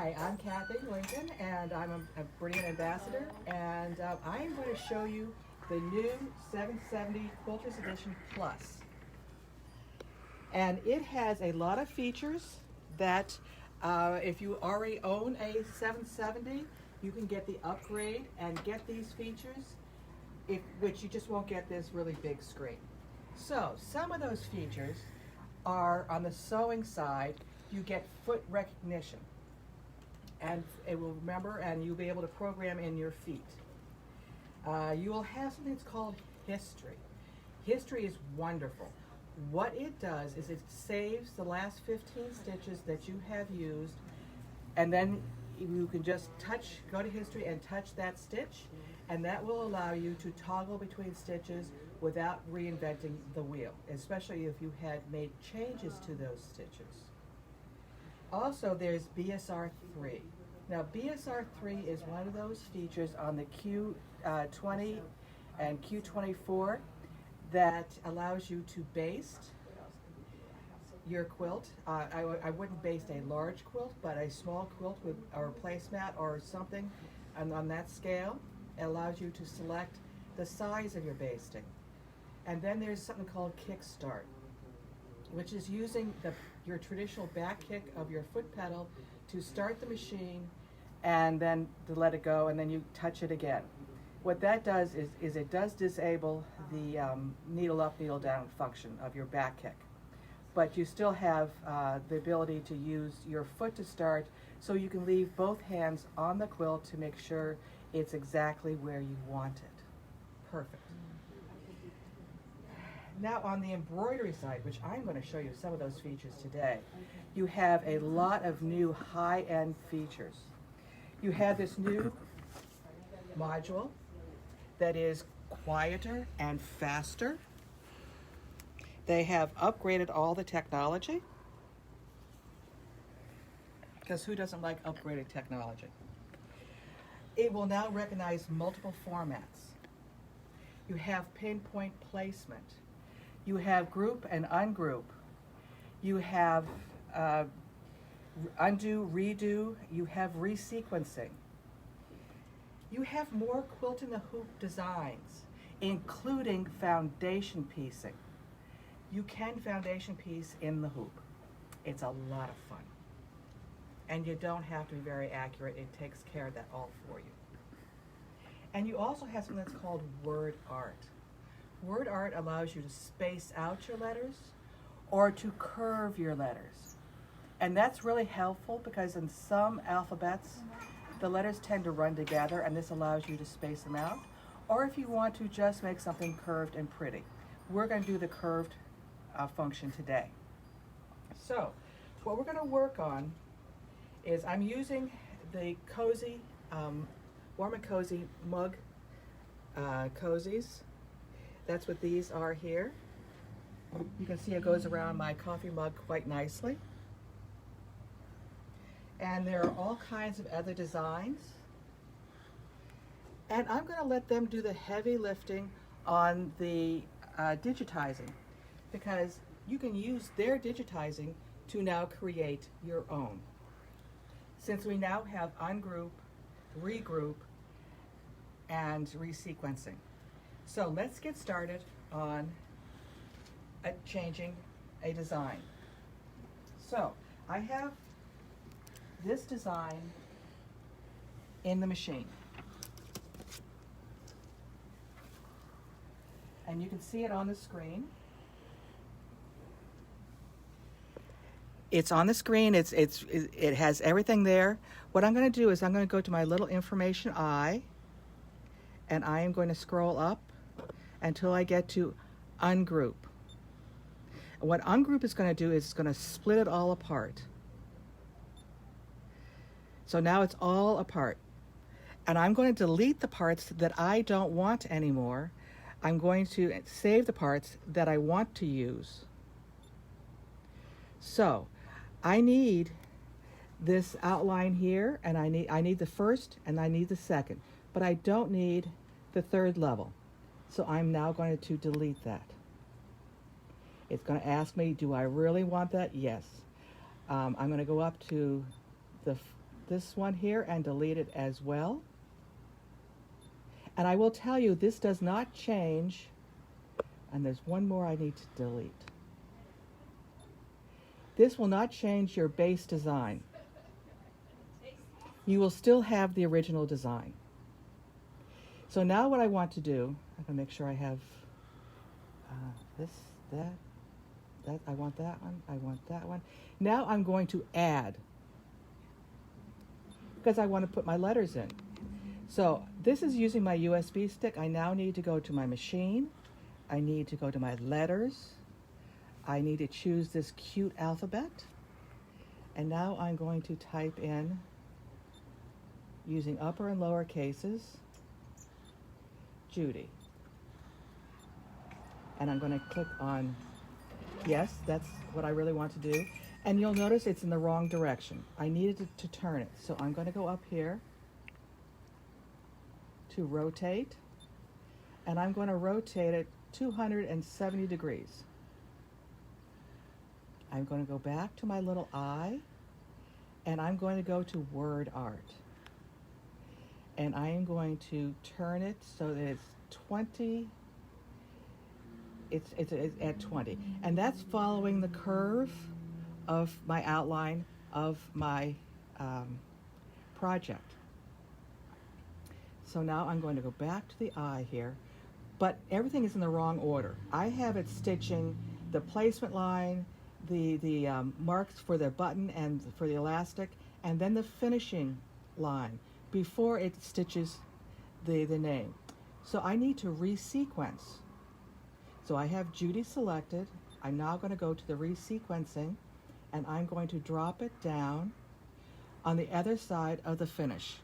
Hi, I'm Kathy Lincoln, and I'm a BERNINA ambassador, and I'm going to show you the new 770 Quilters Edition Plus. And it has a lot of features that if you already own a 770, you can get the upgrade and get these features, which you just won't get this really big screen. So some of those features are on the sewing side. You get foot recognition, and it will remember, and you'll be able to program in your feet. You will have something that's called history. History is wonderful. What it does is it saves the last 15 stitches that you have used, and then you can just go to history and touch that stitch, and that will allow you to toggle between stitches without reinventing the wheel, especially if you had made changes to those stitches. Also, there's BSR3. Now, BSR3 is one of those features on the Q20 and Q24 that allows you to baste your quilt. I wouldn't baste a large quilt, but a small quilt or a placemat or something on that scale. It allows you to select the size of your basting. And then there's something called Kickstart, which is using your traditional back kick of your foot pedal to start the machine and then to let it go, and then you touch it again. What that does is it does disable the needle up, needle down function of your back kick. But you still have the ability to use your foot to start, so you can leave both hands on the quilt to make sure it's exactly where you want it. Perfect. Now on the embroidery side, which I'm going to show you some of those features today, you have a lot of new high-end features. You have this new module that is quieter and faster. They have upgraded all the technology, because who doesn't like upgraded technology? It will now recognize multiple formats. You have pinpoint placement. You have group and ungroup. You have undo, redo. You have resequencing. You have more quilt in the hoop designs, including foundation piecing. You can foundation piece in the hoop. It's a lot of fun. And you don't have to be very accurate. It takes care of that all for you. And you also have something that's called word art. Word art allows you to space out your letters or to curve your letters. And that's really helpful because in some alphabets, the letters tend to run together, and this allows you to space them out. Or if you want to just make something curved and pretty. We're going to do the curved function today. So what we're going to work on is I'm using the Cozy, Warm and Cozy Mug Cozies. That's what these are here. You can see it goes around my coffee mug quite nicely. And there are all kinds of other designs. And I'm going to let them do the heavy lifting on the digitizing, because you can use their digitizing to now create your own. Since we now have ungroup, regroup, and resequencing. So let's get started on changing a design. So I have this design in the machine. And you can see it on the screen. It's on the screen, it has everything there. What I'm going to do is I'm going to go to my little information eye, and I am going to scroll up until I get to ungroup. And what ungroup is going to do is it's going to split it all apart. So now it's all apart. And I'm going to delete the parts that I don't want anymore. I'm going to save the parts that I want to use. So I need this outline here, and I need the first and I need the second, but I don't need the third level. So I'm now going to delete that. It's going to ask me, do I really want that? Yes. I'm going to go up to this one here and delete it as well. And I will tell you, this does not change, and there's one more I need to delete. This will not change your base design. You will still have the original design. So now what I want to do, I'm going to make sure I have this, that, I want that one, I want that one. Now I'm going to add, because I want to put my letters in. So this is using my USB stick. I now need to go to my machine. I need to go to my letters. I need to choose this cute alphabet. And now I'm going to type in, using upper and lower cases, Judy. And I'm going to click on yes, that's what I really want to do. And you'll notice it's in the wrong direction. I needed to turn it. So I'm going to go up here to rotate, and I'm going to rotate it 270 degrees. I'm going to go back to my little eye, and I'm going to go to word art. And I am going to turn it so that it's 20, it's at 20. And that's following the curve of my outline of my project. So now I'm going to go back to the eye here, but everything is in the wrong order. I have it stitching the placement line, the marks for the button and for the elastic, and then the finishing line before it stitches the name. So I need to resequence. So I have Judy selected. I'm now going to go to the resequencing, and I'm going to drop it down on the other side of the finish.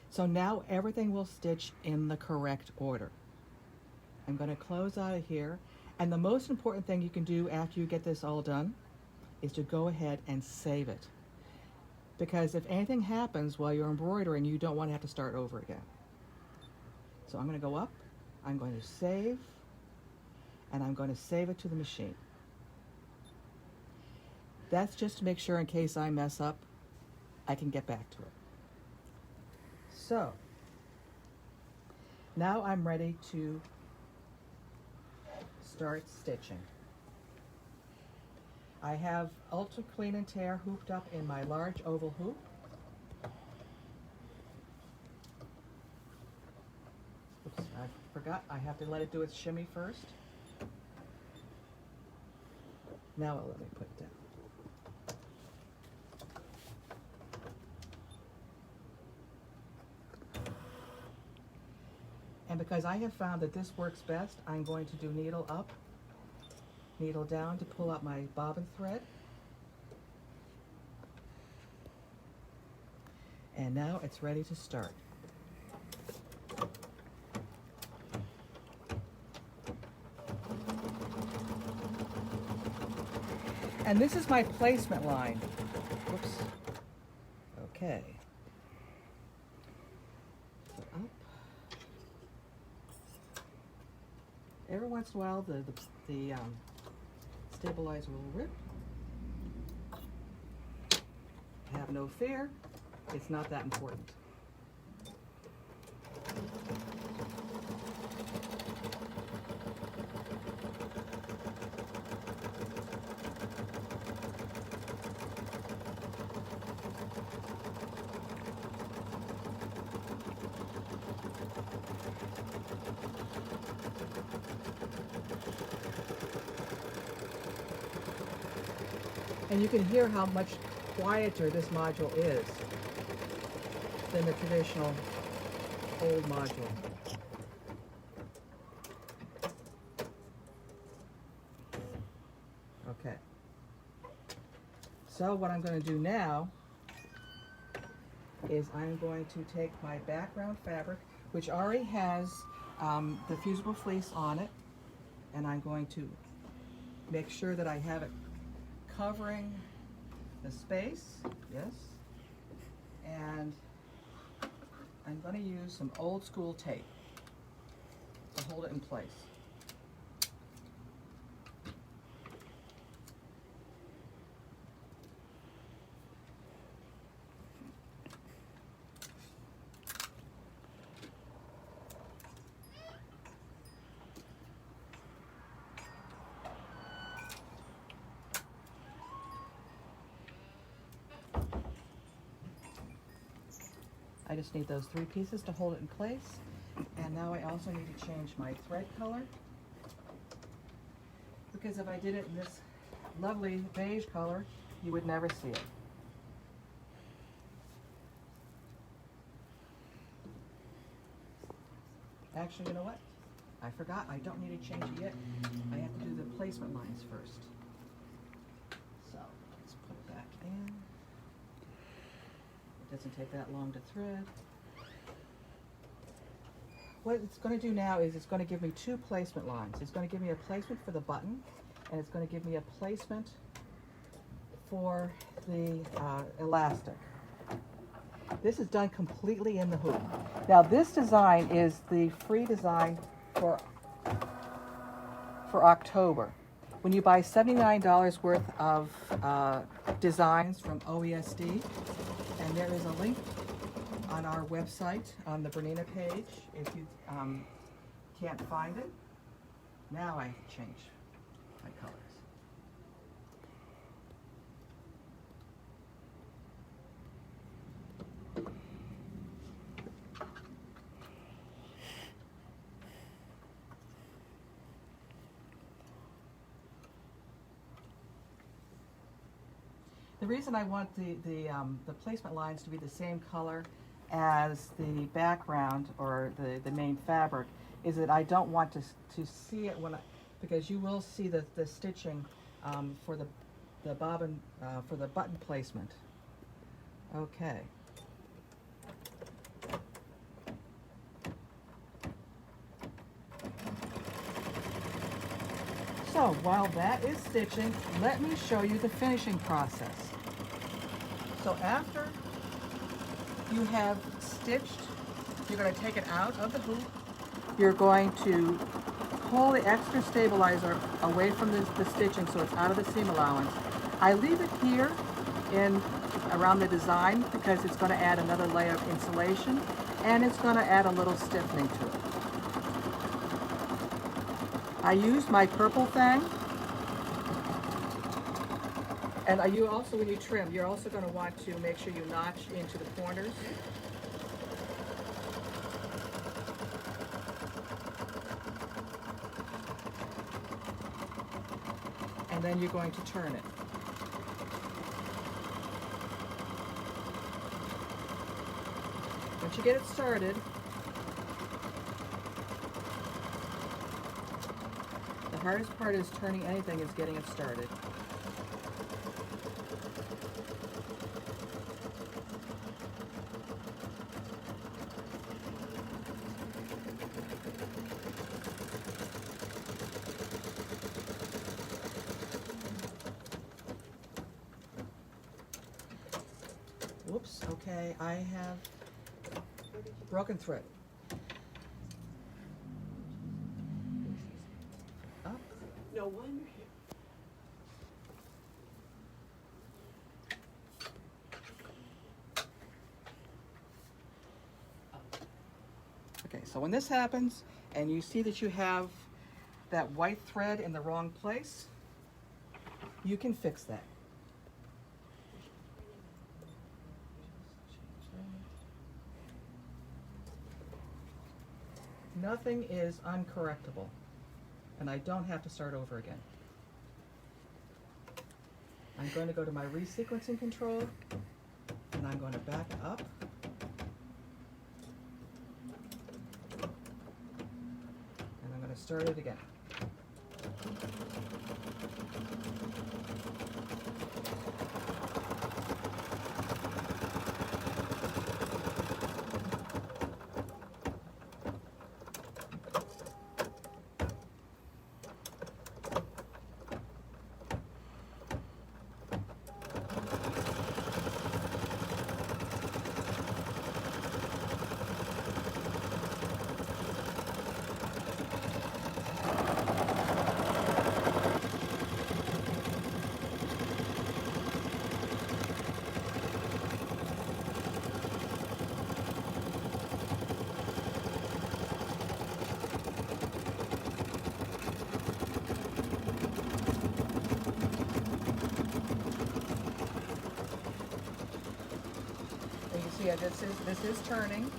So now everything will stitch in the correct order. I'm going to close out of here. And the most important thing you can do after you get this all done is to go ahead and save it. Because if anything happens while you're embroidering, you don't want to have to start over again. So I'm going to go up, I'm going to save, and I'm going to save it to the machine. That's just to make sure in case I mess up, I can get back to it. So, now I'm ready to start stitching. I have Ultra Clean and Tear hooped up in my large oval hoop. Oops, I forgot I have to let it do its shimmy first. Now let me put it down. And because I have found that this works best, I'm going to do needle up, needle down to pull out my bobbin thread. And now it's ready to start. And this is my placement line. Whoops. Okay. So up. Every once in a while, the stabilizer will rip. Have no fear, it's not that important. And you can hear how much quieter this module is than the traditional old module. Okay. So what I'm going to do now is I'm going to take my background fabric, which already has the fusible fleece on it, and I'm going to make sure that I have it covering the space, yes, and I'm going to use some old school tape to hold it in place. I just need those 3 pieces to hold it in place. And now I also need to change my thread color, because if I did it in this lovely beige color, you would never see it. Actually, you know what? I forgot. I don't need to change it yet. I have to do the placement lines first. So let's put it back in. It doesn't take that long to thread. What it's going to do now is it's going to give me 2 placement lines. It's going to give me a placement for the button, and it's going to give me a placement for the elastic. This is done completely in the hoop. Now this design is the free design for October. When you buy $79 worth of designs from OESD, and there is a link on our website on the BERNINA page if you can't find it. Now I change my colors. The reason I want the placement lines to be the same color as the background or the main fabric is that I don't want to see it because you will see the stitching for the bobbin for the button placement. Okay. So while that is stitching, let me show you the finishing process. So after you have stitched, you're going to take it out of the hoop. You're going to pull the extra stabilizer away from the stitching so it's out of the seam allowance. I leave it here around the design because it's going to add another layer of insulation and it's going to add a little stiffening to it. I used my purple thing, and you also, when you trim, you're also going to want to make sure you notch into the corners. And then you're going to turn it. Once you get it started, the hardest part is turning anything is getting it started. Whoops, okay, I have broken thread. Up. No wonder. Okay, so when this happens and you see that you have that white thread in the wrong place, you can fix that. Nothing is uncorrectable, and I don't have to start over again. I'm going to go to my resequencing control, and I'm going to back up. And I'm going to start it again. see it. This is turning.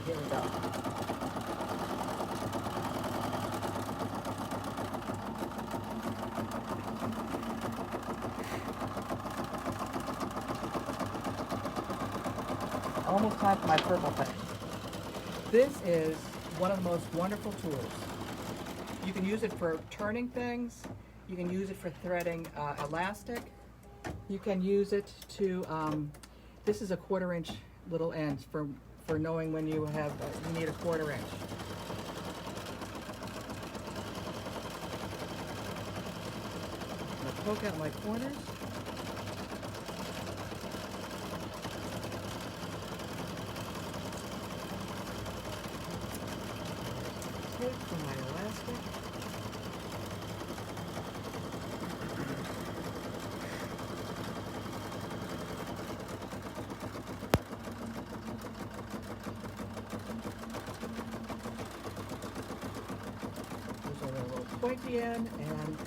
Here we go. Almost time for my purple thing. This is one of the most wonderful tools. You can use it for turning things. You can use it for threading elastic. You can use it to, this is a 1/4 inch little end for knowing when you have, you need a 1/4 inch. I'm gonna poke out my corners. Take from my elastic. There's a little pointy end, and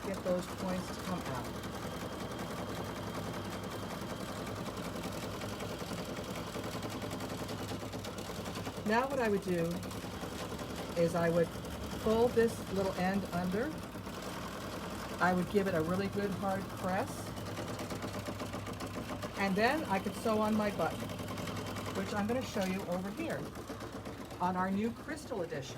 get those points to come out. Now what I would do is I would fold this little end under. I would give it a really good hard press. And then I could sew on my button, which I'm going to show you over here on our new Crystal edition.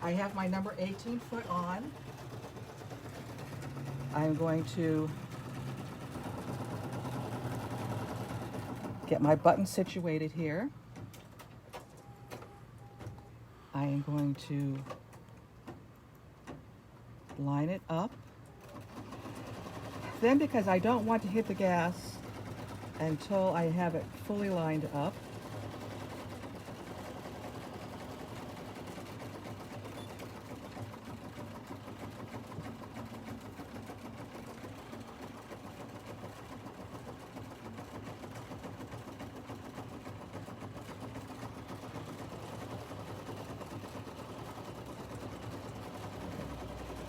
I have my number 18 foot on. I'm going to get my button situated here. I am going to line it up. Then, because I don't want to hit the gas until I have it fully lined up,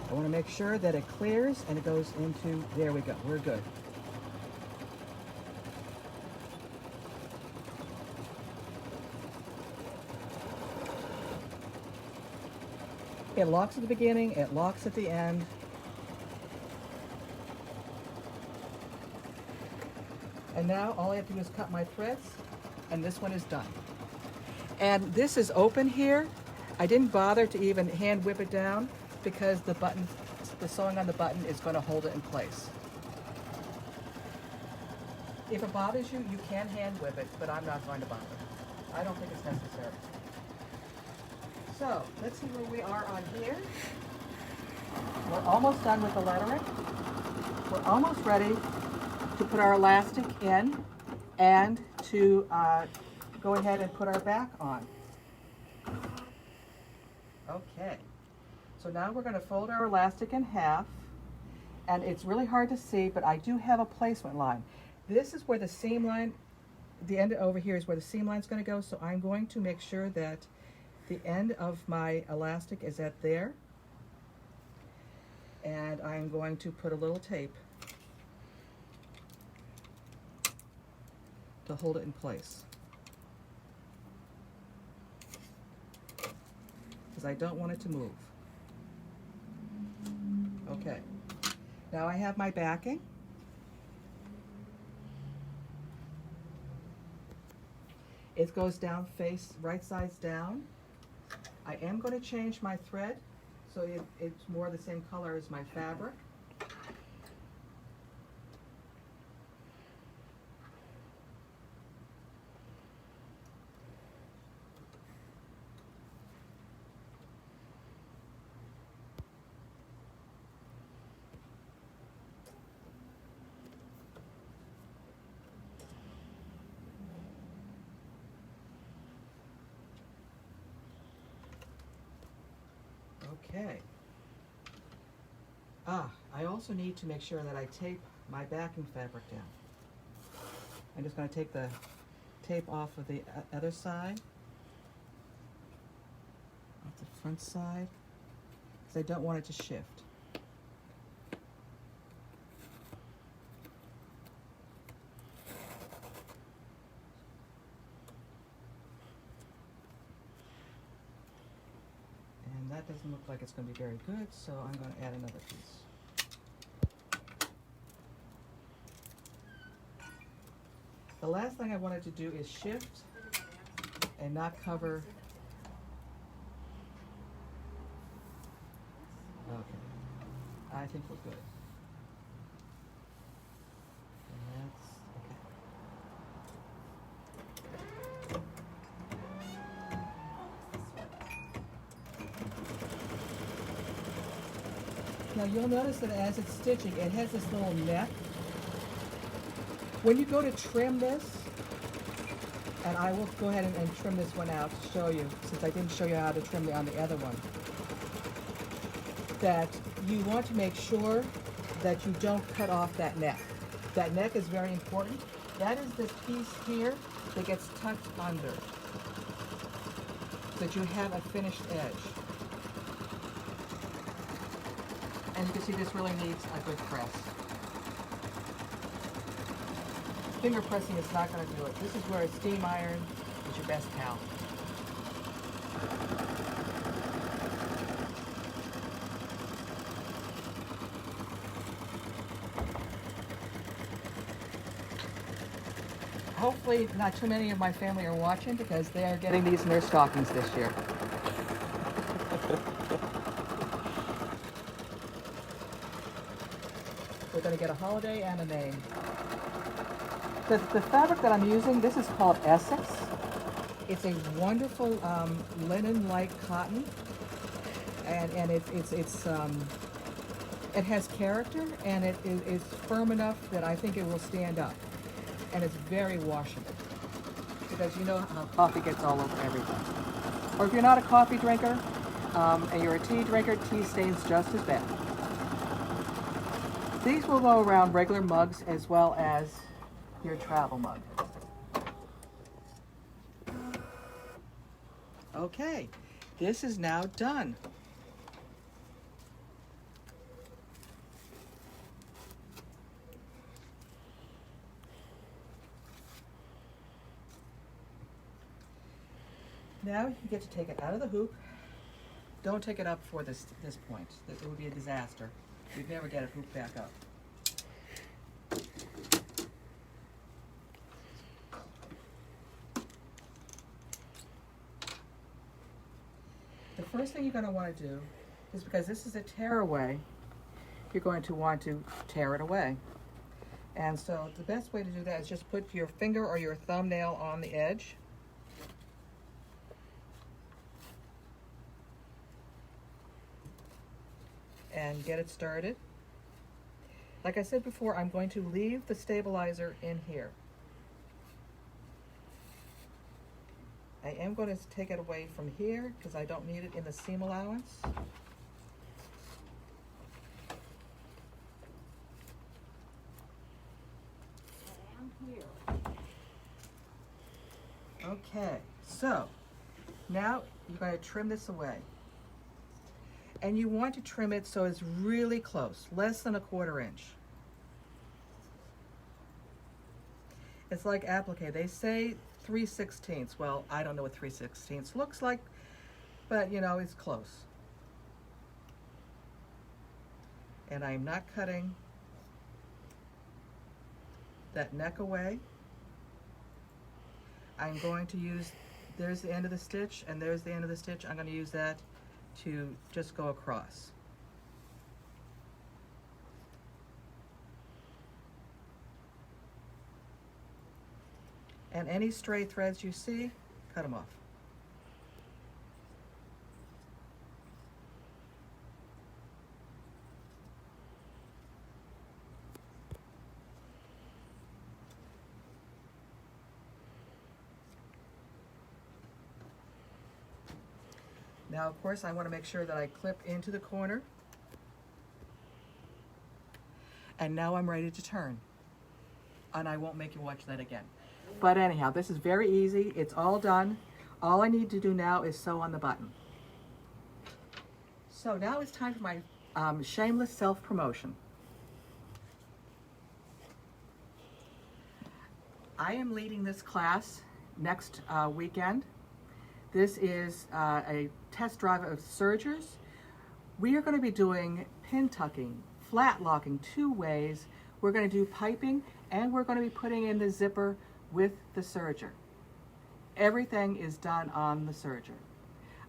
I want to make sure that it clears and it goes into, there we go, we're good. It locks at the beginning, it locks at the end. And now all I have to do is cut my threads, and this one is done. And this is open here. I didn't bother to even hand whip it down, because the button, the sewing on the button is going to hold it in place. If it bothers you, you can hand whip it, but I'm not going to bother. I don't think it's necessary. So, let's see where we are on here. We're almost done with the lettering. We're almost ready to put our elastic in and to go ahead and put our back on. Okay. So now we're going to fold our elastic in half, and it's really hard to see, but I do have a placement line. This is where the seam line, the end over here is where the seam line is going to go, so I'm going to make sure that the end of my elastic is at there, and I'm going to put a little tape to hold it in place, because I don't want it to move. Okay, now I have my backing. It goes down face, right sides down. I am going to change my thread so it's more the same color as my fabric. Okay. I also need to make sure that I tape my backing fabric down. I'm just going to take the tape off of the other side, off the front side, because I don't want it to shift. And that doesn't look like it's going to be very good, so I'm going to add another piece. The last thing I wanted to do is shift and not cover. Okay, I think we're good. And that's okay. Now you'll notice that as it's stitching, it has this little neck. When you go to trim this, and I will go ahead and trim this one out to show you, since I didn't show you how to trim on the other one, that you want to make sure that you don't cut off that neck. That neck is very important. That is this piece here that gets tucked under, so that you have a finished edge. And you can see this really needs a good press. Finger pressing is not going to do it. This is where a steam iron is your best pal. Hopefully not too many of my family are watching, because they are getting these in their stockings this year. We're going to get a holiday and a name. The fabric that I'm using, this is called Essex. It's a wonderful linen-like cotton, and it has character, and it is firm enough that I think it will stand up, and it's very washable, because you know how coffee gets all over everything. Or if you're not a coffee drinker and you're a tea drinker, tea stains just as bad. These will go around regular mugs as well as your travel mug. Okay, this is now done. Now you get to take it out of the hoop. Don't take it up for this point. It would be a disaster. You'd never get it hooped back up. The first thing you're going to want to do is, because this is a tear away, you're going to want to tear it away. And so the best way to do that is just put your finger or your thumbnail on the edge. And get it started. Like I said before, I'm going to leave the stabilizer in here. I am going to take it away from here because I don't need it in the seam allowance. Okay, so now you're going to trim this away. And you want to trim it so it's really close, less than 1/4 inch. It's like applique. They say 3/16. Well, I don't know what 3/16 looks like, but you know, it's close. And I'm not cutting that neck away. I'm going to use, there's the end of the stitch, and there's the end of the stitch. I'm going to use that to just go across. And any stray threads you see, cut them off. Now, of course, I want to make sure that I clip into the corner. And now I'm ready to turn. And I won't make you watch that again. But anyhow, this is very easy. It's all done. All I need to do now is sew on the button. So now it's time for my shameless self-promotion. I am leading this class next weekend. This is a test drive of sergers. We are going to be doing pin tucking, flat locking 2 ways. We're going to do piping, and we're going to be putting in the zipper with the serger. Everything is done on the serger.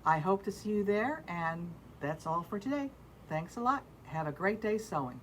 I hope to see you there, and that's all for today. Thanks a lot. Have a great day sewing.